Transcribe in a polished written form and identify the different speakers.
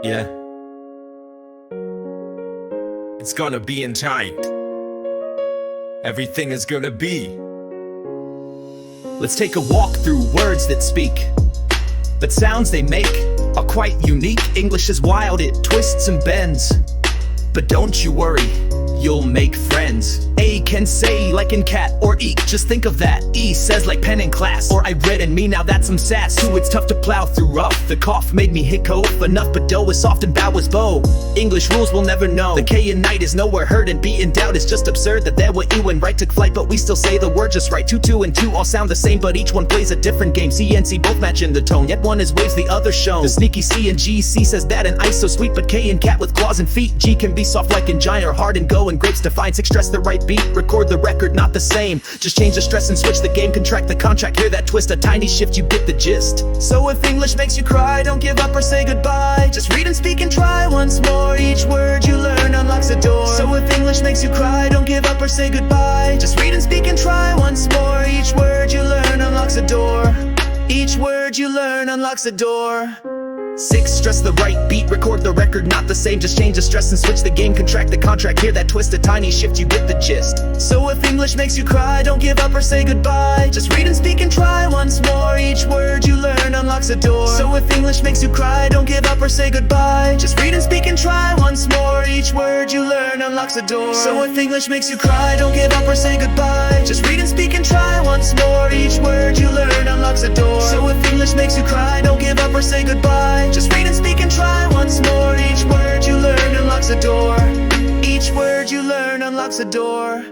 Speaker 1: Yeah. It's gonna be in time. Everything is gonna be.
Speaker 2: Let's take a walk through words that speak, but sounds they make are quite unique. English is wild, it twists and bends, but don't you worry, you'll make friends. A can say like in cat or eek, just think of that. E says like pen in class, or I read and me, now that's some sass. Ooh, it's tough to plow through rough. The cough made me hiccough enough, but dough is soft and bow is bow. English rules we'll never know. The K in night is nowhere heard, and B in doubt is just absurd. That there were E when right took flight, but we still say the word just right. Two and two all sound the same, but each one plays a different game. C and C both match in the tone, yet one is waves, the other shown. The sneaky C and G, C says that and ice so sweet, but K and cat with claws and feet. G can be soft like in giant or hard and go and grapes to find six, stress the right beat. Record the record, not the same. Just change the stress and switch the game. Contract the contract, hear that twist, a tiny shift, you get the gist. So if English makes you cry, don't give up or say goodbye. Just read and speak and try once more. Each word you learn unlocks a door. So if English makes you cry, don't give up or say goodbye. Just read and speak and try once more. Each word you learn unlocks a door. Each word you learn unlocks a door. 6, stress the right beat, record the record, not the same. Just change the stress and switch the game. Contract the contract, hear that twist, a tiny shift, you get the gist. So if English makes you cry, don't give up or say goodbye. Just read and speak and try once more. Each word you learn unlocks a door. So if English makes you cry, don't give up or say goodbye. Just read and speak and try once more. Each word you learn unlocks a door. So if English makes you cry, don't give up or say goodbye. Just read and speak and try once more. Each word you learn unlocks a door. So if English makes you cry, don't give up or say goodbye. Just read and speak and try once more. Each word you learn unlocks a door. Each word you learn unlocks a door.